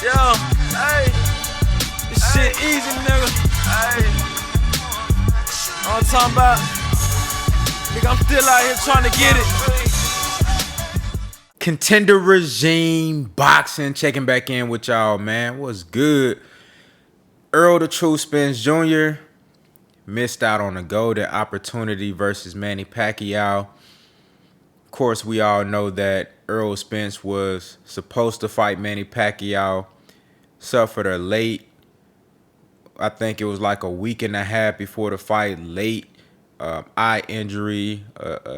Yo, hey, this shit easy, nigga. Hey, all I'm talking about, nigga, I'm still out here trying to get it. Contender Regime Boxing checking back in with y'all, man. What's good? Errol the True Spence Jr. missed out on a golden opportunity versus Manny Pacquiao. Of course, we all know that Errol Spence was supposed to fight Manny Pacquiao, suffered a late, I think it was like a week and a half before the fight, late eye injury.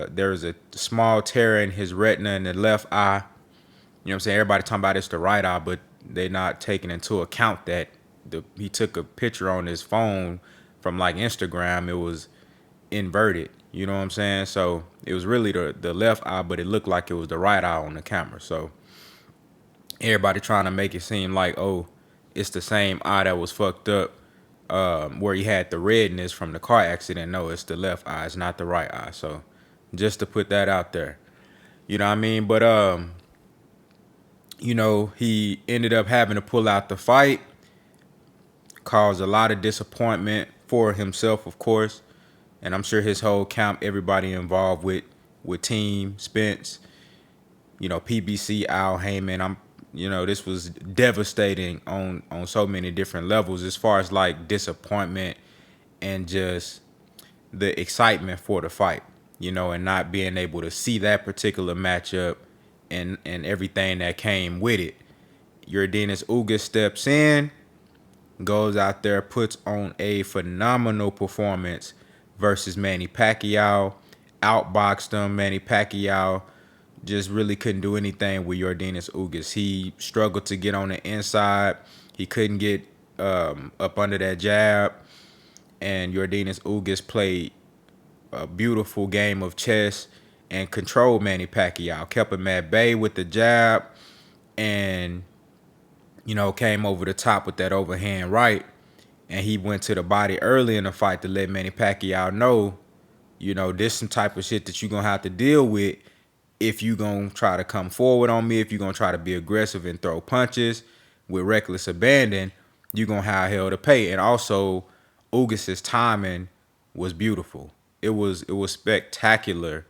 There was a small tear in his retina in the left eye. You know what I'm saying? Everybody talking about it's the right eye, but they're not taking into account that he took a picture on his phone from like Instagram. It was inverted. You know what I'm saying? So it was really the left eye, but it looked like it was the right eye on the camera. So everybody trying to make it seem like, oh, it's the same eye that was fucked up, where he had the redness from the car accident. No, it's the left eye. It's not the right eye. So just to put that out there. You know what I mean? But he ended up having to pull out the fight, caused a lot of disappointment for himself, of course, and I'm sure his whole camp, everybody involved with Team Spence, PBC, Al Heyman. This was devastating on so many different levels as far as like disappointment and just the excitement for the fight, and not being able to see that particular matchup and everything that came with it. Yordenis Ugas steps in, goes out there, puts on a phenomenal performance versus Manny Pacquiao, outboxed him. Manny Pacquiao just really couldn't do anything with Yordenis Ugas. He struggled to get on the inside. He couldn't get up under that jab. And Yordenis Ugas played a beautiful game of chess and controlled Manny Pacquiao. Kept him at bay with the jab and, came over the top with that overhand right. And he went to the body early in the fight to let Manny Pacquiao know, this some type of shit that you're going to have to deal with if you're going to try to come forward on me, if you're going to try to be aggressive and throw punches with reckless abandon, you're going to have hell to pay. And also, Ugas' timing was beautiful. It was spectacular,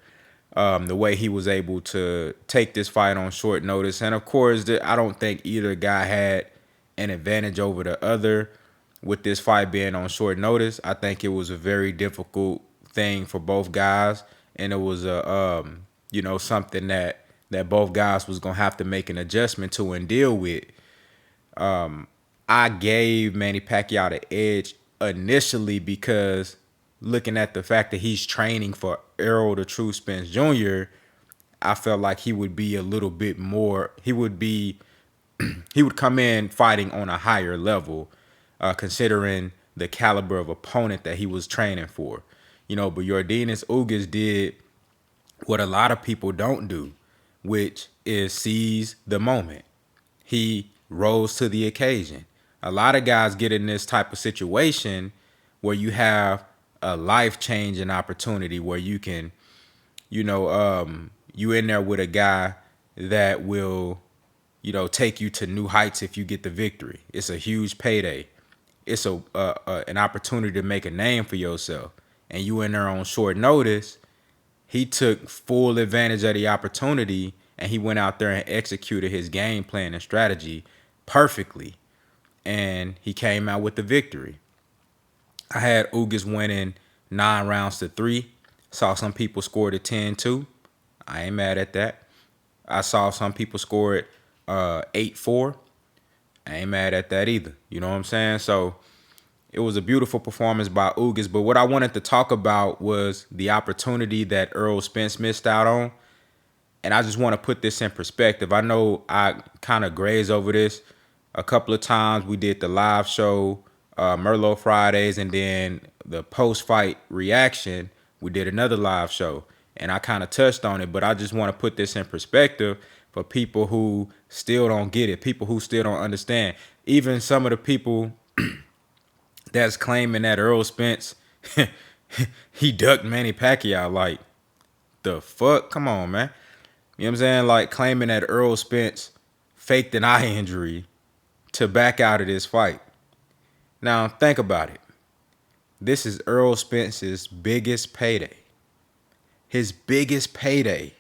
the way he was able to take this fight on short notice. And, of course, I don't think either guy had an advantage over the other with this fight being on short notice. I think it was a very difficult thing for both guys, and it was something that both guys was gonna have to make an adjustment to and deal with. I gave Manny Pacquiao the edge initially because looking at the fact that he's training for Errol the True Spence Jr., I felt like he would be a little bit more. He would come in fighting on a higher level, considering the caliber of opponent that he was training for. But Yordenis Ugas did what a lot of people don't do, which is seize the moment. He rose to the occasion. A lot of guys get in this type of situation where you have a life-changing opportunity where you can, you in there with a guy that will, take you to new heights if you get the victory. It's a huge payday. It's an opportunity to make a name for yourself. And you in there on short notice. He took full advantage of the opportunity and he went out there and executed his game plan and strategy perfectly. And he came out with the victory. I had Ugas winning 9-3. Saw some people score it 10-2. I ain't mad at that. I saw some people score it 8-4. I ain't mad at that either. You know what I'm saying? So it was a beautiful performance by Ugas. But what I wanted to talk about was the opportunity that Errol Spence missed out on. And I just want to put this in perspective. I know I kind of grazed over this a couple of times. We did the live show, Merlot Fridays, and then the post-fight reaction, we did another live show. And I kind of touched on it, but I just want to put this in perspective for people who still don't get it, people who still don't understand. Even some of the people that's claiming that Errol Spence, he ducked Manny Pacquiao. Like, the fuck? Come on, man. You know what I'm saying? Like, claiming that Errol Spence faked an eye injury to back out of this fight. Now, think about it. This is Errol Spence's biggest payday. His biggest payday.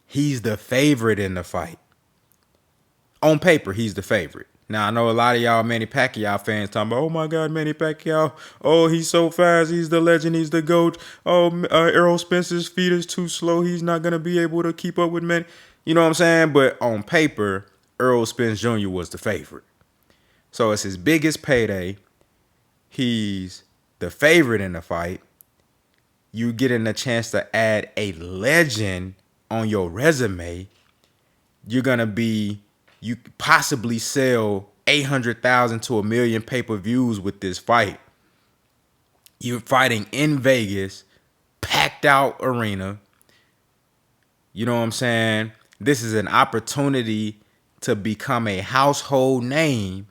He's the favorite in the fight. On paper, he's the favorite. Now, I know a lot of y'all Manny Pacquiao fans talking about, oh my God, Manny Pacquiao. Oh, he's so fast. He's the legend. He's the GOAT. Oh, Errol Spence's feet is too slow. He's not going to be able to keep up with Manny. You know what I'm saying? But on paper, Errol Spence Jr. was the favorite. So it's his biggest payday. He's the favorite in the fight. You getting a chance to add a legend on your resume. You're going to be, you possibly sell 800,000 to 1 million pay-per-views with this fight. You're fighting in Vegas, packed out arena. You know what I'm saying? This is an opportunity to become a household name.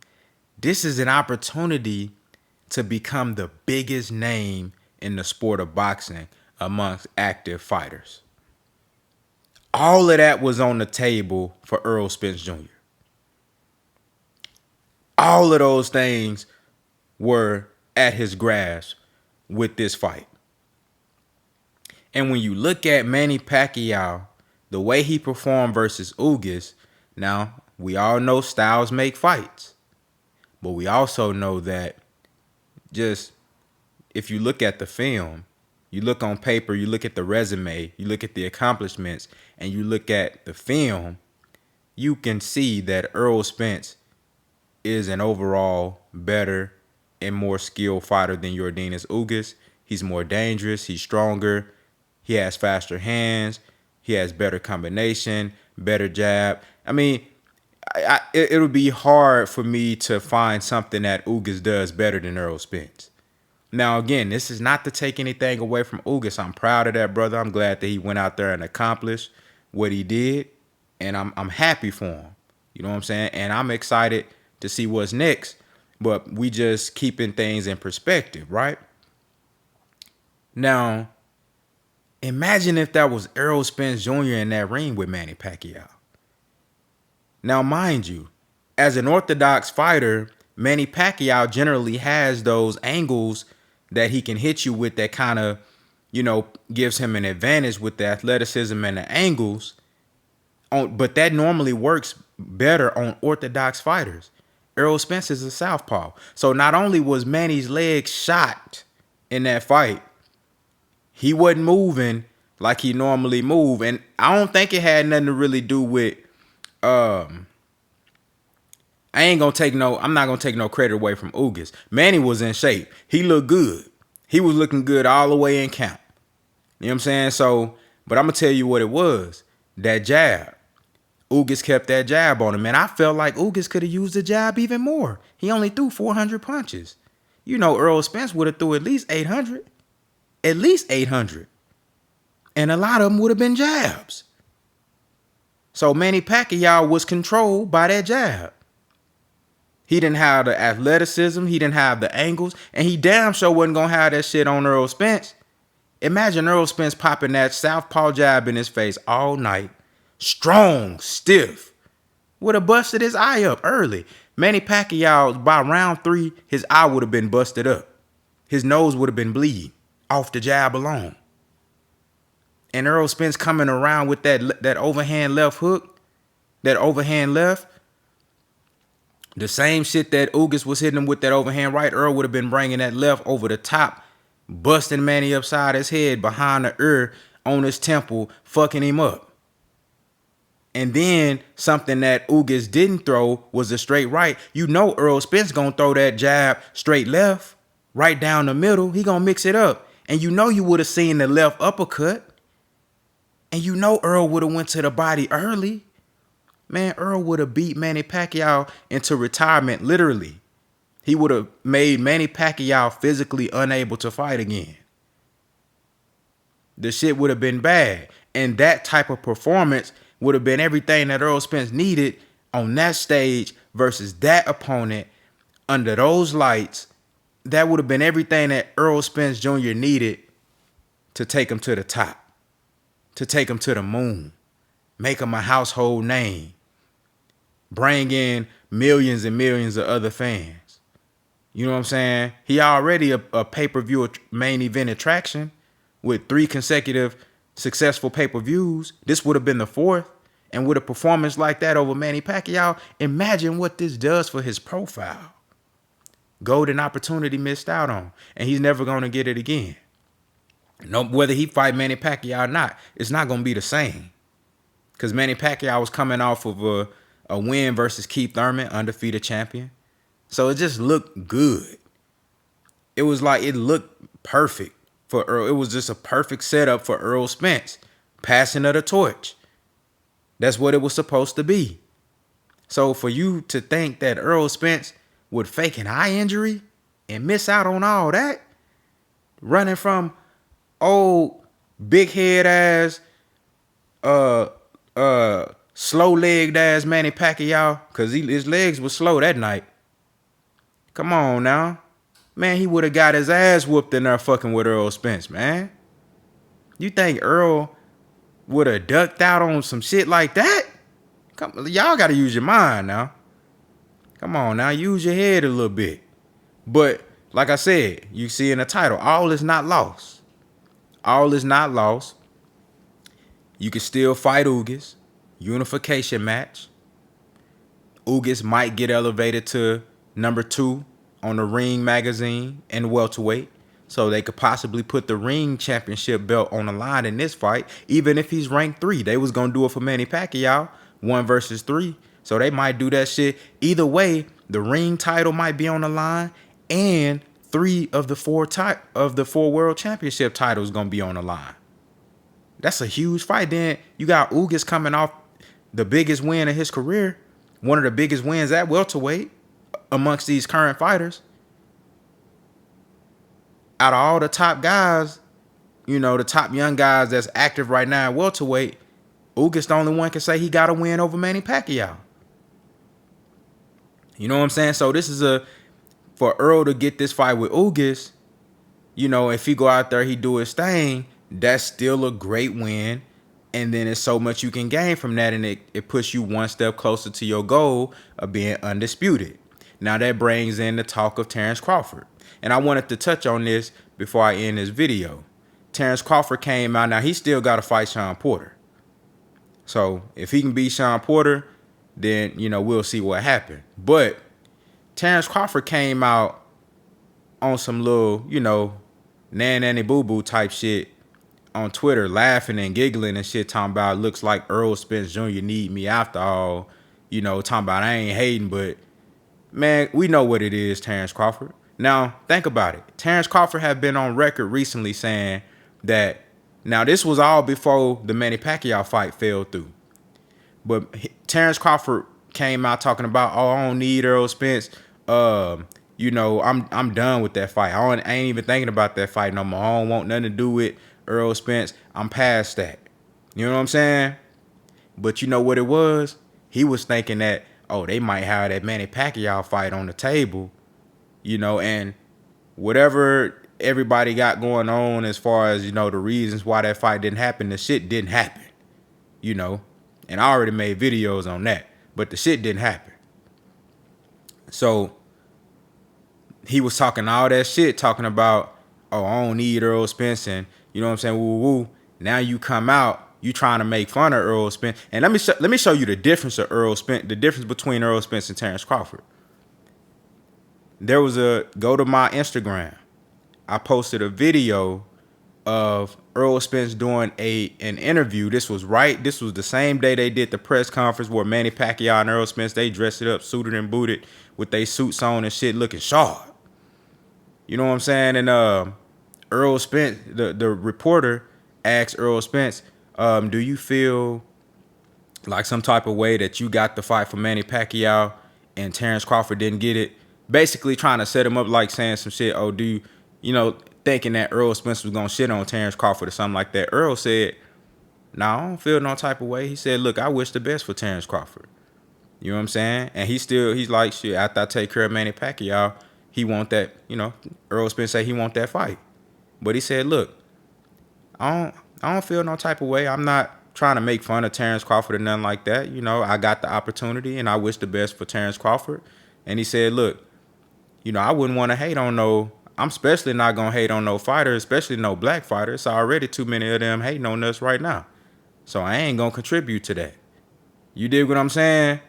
This is an opportunity to become the biggest name in the sport of boxing amongst active fighters. All of that was on the table for Errol Spence Jr. All of those things were at his grasp with this fight. And when you look at Manny Pacquiao, the way he performed versus Ugas, now we all know styles make fights. But we also know that just if you look at the film, you look on paper, you look at the resume, you look at the accomplishments, and you look at the film, you can see that Errol Spence is an overall better and more skilled fighter than Yordenis Ugas. He's more dangerous. He's stronger. He has faster hands. He has better combination, better jab. I mean, it would be hard for me to find something that Ugas does better than Errol Spence. Now, again, this is not to take anything away from Ugas. I'm proud of that brother. I'm glad that he went out there and accomplished what he did, and I'm happy for him. You know what I'm saying? And I'm excited to see what's next. But we just keeping things in perspective, right? Now, imagine if that was Errol Spence Jr. in that ring with Manny Pacquiao. Now, mind you, as an orthodox fighter, Manny Pacquiao generally has those angles that he can hit you with that kind of, gives him an advantage with the athleticism and the angles. But that normally works better on orthodox fighters. Errol Spence is a southpaw. So not only was Manny's leg shot in that fight, he wasn't moving like he normally move. And I don't think it had nothing to really do with I'm not gonna take no credit away from Ugas. Manny was in shape. He looked good. He was looking good all the way in camp. You know what I'm saying? So, but I'm gonna tell you what it was. That jab. Ugas kept that jab on him. And I felt like Ugas could have used the jab even more. He only threw 400 punches. Errol Spence would have threw at least 800. At least 800. And a lot of them would have been jabs. So Manny Pacquiao was controlled by that jab. He didn't have the athleticism. He didn't have the angles. And he damn sure wasn't going to have that shit on Errol Spence. Imagine Errol Spence popping that southpaw jab in his face all night. Strong, stiff. Would have busted his eye up early. Manny Pacquiao, by round 3, his eye would have been busted up. His nose would have been bleeding off the jab alone. And Errol Spence coming around with that overhand left hook, that overhand left. The same shit that Ugas was hitting him with that overhand right, Earl would have been bringing that left over the top, busting Manny upside his head, behind the ear, on his temple, fucking him up. And then something that Ugas didn't throw was a straight right. Errol Spence gonna throw that jab straight left, right down the middle. He gonna mix it up. And you would have seen the left uppercut. And Earl would have went to the body early. Man, Earl would have beat Manny Pacquiao into retirement, literally. He would have made Manny Pacquiao physically unable to fight again. The shit would have been bad. And that type of performance would have been everything that Errol Spence needed on that stage versus that opponent under those lights. That would have been everything that Errol Spence Jr. needed to take him to the top, to take him to the moon, make him a household name, bring in millions and millions of other fans. You know what I'm saying? He already a pay-per-view main event attraction with 3 consecutive successful pay-per-views. This would have been the 4th. And with a performance like that over Manny Pacquiao, imagine what this does for his profile. Golden opportunity missed out on. And he's never going to get it again. No, whether he fight Manny Pacquiao or not, it's not going to be the same. Because Manny Pacquiao was coming off of a win versus Keith Thurman, undefeated champion. So it just looked good. It was like it looked perfect for Earl. It was just a perfect setup for Errol Spence. Passing of the torch. That's what it was supposed to be. So for you to think that Errol Spence would fake an eye injury and miss out on all that, running from old big head ass, slow-legged ass Manny Pacquiao, because his legs were slow that night. Come on now. Man, he would have got his ass whooped in there fucking with Errol Spence, man. You think Earl would have ducked out on some shit like that? Y'all got to use your mind now. Come on now, use your head a little bit. But like I said, you see in the title, all is not lost. All is not lost. You can still fight Ugas. Unification match. Ugas might get elevated to number 2 on the Ring magazine and welterweight. So they could possibly put the Ring championship belt on the line in this fight, even if he's ranked 3. They was going to do it for Manny Pacquiao, 1 versus 3. So they might do that shit. Either way, the Ring title might be on the line, and 3 of the 4 world championship titles going to be on the line. That's a huge fight. Then you got Ugas coming off the biggest win of his career, one of the biggest wins at welterweight amongst these current fighters. Out of all the top guys, you know, the top young guys that's active right now at welterweight, Ugas the only one can say he got a win over Manny Pacquiao. You know what I'm saying? So this is for Earl to get this fight with Ugas, you know, if he go out there, he do his thing, that's still a great win. And then there's so much you can gain from that, and it puts you one step closer to your goal of being undisputed. Now that brings in the talk of Terrence Crawford. And I wanted to touch on this before I end this video. Terrence Crawford came out. Now, he still got to fight Sean Porter. So, if he can beat Sean Porter, then, you know, we'll see what happened. But Terrence Crawford came out on some little, you know, nanny boo-boo type shit on Twitter, laughing and giggling and shit, talking about looks like Errol Spence Jr. need me after all. You know, talking about I ain't hating, but, man, we know what it is, Terrence Crawford. Now, think about it. Terrence Crawford had been on record recently saying that, now this was all before the Manny Pacquiao fight fell through. But Terrence Crawford came out talking about, oh, I don't need Errol Spence. You know, I'm done with that fight. I ain't even thinking about that fight no more. I don't want nothing to do with Errol Spence. I'm past that. You know what I'm saying? But you know what it was? He was thinking that, oh, they might have that Manny Pacquiao fight on the table. You know, and whatever everybody got going on as far as, you know, the reasons why that fight didn't happen, the shit didn't happen, you know. And I already made videos on that, but the shit didn't happen. So he was talking all that shit, talking about, oh, I don't need Errol Spence, and you know what I'm saying, woo woo. Now you come out, you trying to make fun of Errol Spence. And let me show you the difference of Errol Spence, the difference between Errol Spence and Terrence Crawford. There was go to my Instagram. I posted a video of Errol Spence doing an interview. This was the same day they did the press conference where Manny Pacquiao and Errol Spence, they dressed it up, suited and booted with their suits on and shit, looking sharp. You know what I'm saying? And Errol Spence, the reporter asked Errol Spence, do you feel like some type of way that you got the fight for Manny Pacquiao and Terrence Crawford didn't get it? Basically trying to set him up, like saying some shit, oh, do you know, thinking that Errol Spence was going to shit on Terrence Crawford or something like that. Errol said, nah, I don't feel no type of way. He said, look, I wish the best for Terrence Crawford. You know what I'm saying? And he's like, shit, after I take care of Manny Pacquiao, he want that, you know, Errol Spence say he want that fight. But he said, look, I don't feel no type of way. I'm not trying to make fun of Terrence Crawford or nothing like that. You know, I got the opportunity and I wish the best for Terrence Crawford. And he said, look, you know, I wouldn't want to hate on I'm especially not going to hate on no fighter, especially no black fighter. It's already too many of them hating on us right now. So I ain't going to contribute to that. You dig what I'm saying?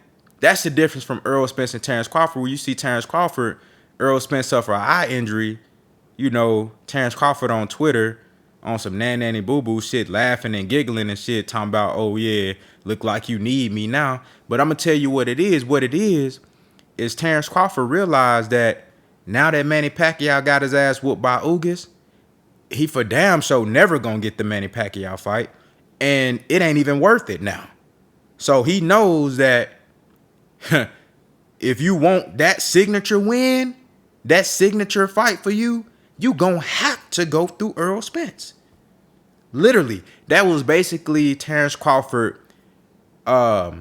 That's the difference from Errol Spence and Terrence Crawford. Where you see Terrence Crawford, Errol Spence suffer an eye injury. You know, Terrence Crawford on Twitter on some nanny boo-boo shit, laughing and giggling and shit, talking about, oh yeah, look like you need me now. But I'm going to tell you what it is. What it is Terrence Crawford realized that now that Manny Pacquiao got his ass whooped by Ugas, he for damn sure never going to get the Manny Pacquiao fight. And it ain't even worth it now. So he knows that if you want that signature win, that signature fight for you, you gonna have to go through Errol Spence. Literally, that was basically Terrence Crawford. It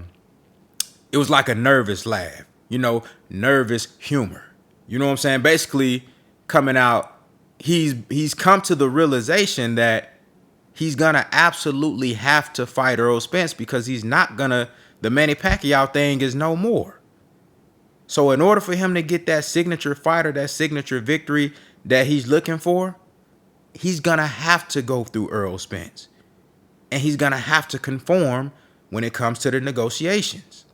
was like a nervous laugh, you know, nervous humor. You know what I'm saying? Basically, coming out, he's come to the realization that he's gonna absolutely have to fight Errol Spence because he's not gonna. The Manny Pacquiao thing is no more. So in order for him to get that signature fighter, that signature victory that he's looking for, he's going to have to go through Errol Spence. And he's going to have to conform when it comes to the negotiations.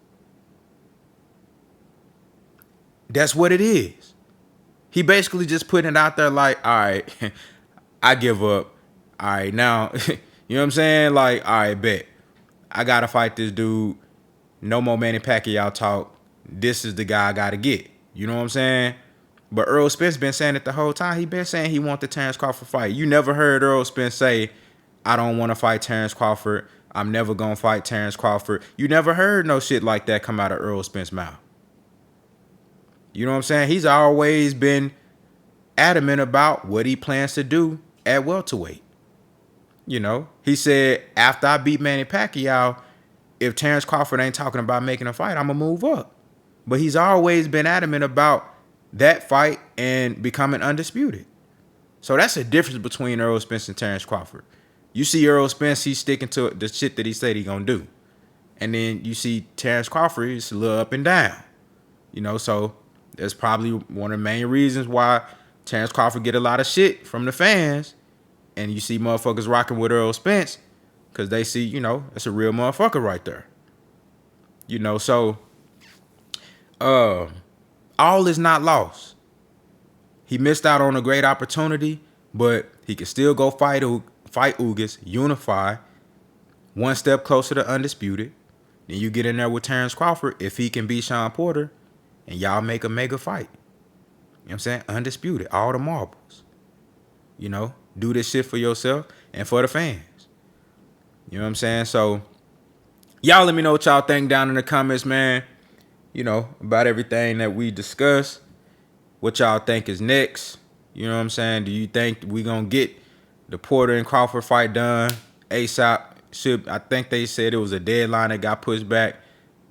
That's what it is. He basically just putting it out there like, all right, I give up. All right, now, you know what I'm saying? Like, all right, bet. I got to fight this dude. No more Manny Pacquiao talk. This is the guy I got to get. You know what I'm saying? But Errol Spence been saying it the whole time. He been saying he want the Terrence Crawford fight. You never heard Errol Spence say, I don't want to fight Terrence Crawford. I'm never going to fight Terrence Crawford. You never heard no shit like that come out of Errol Spence's mouth. You know what I'm saying? He's always been adamant about what he plans to do at welterweight. You know, he said, after I beat Manny Pacquiao, if Terrence Crawford ain't talking about making a fight, I'm going to move up. But he's always been adamant about that fight and becoming undisputed. So that's the difference between Errol Spence and Terrence Crawford. You see Errol Spence, he's sticking to the shit that he said he going to do. And then you see Terrence Crawford, he's a little up and down. You know, so that's probably one of the main reasons why Terrence Crawford get a lot of shit from the fans. And you see motherfuckers rocking with Errol Spence because they see, you know, that's a real motherfucker right there. You know, so all is not lost. He missed out on a great opportunity, but he can still go fight Ugas, unify, one step closer to undisputed. Then you get in there with Terrence Crawford if he can beat Sean Porter, and y'all make a mega fight. You know what I'm saying? Undisputed, all the marbles. You know, do this shit for yourself and for the fans. You know what I'm saying? So, y'all let me know what y'all think down in the comments, man. You know, about everything that we discussed. What y'all think is next. You know what I'm saying? Do you think we going to get the Porter and Crawford fight done ASAP? I think they said it was a deadline that got pushed back.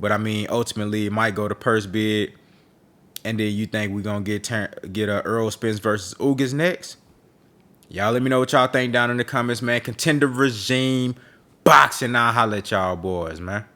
But, I mean, ultimately, it might go to purse bid. And then you think we're going to get a Errol Spence versus Ugas next? Y'all let me know what y'all think down in the comments, man. Contender regime boxing. I'll holla at y'all boys, man.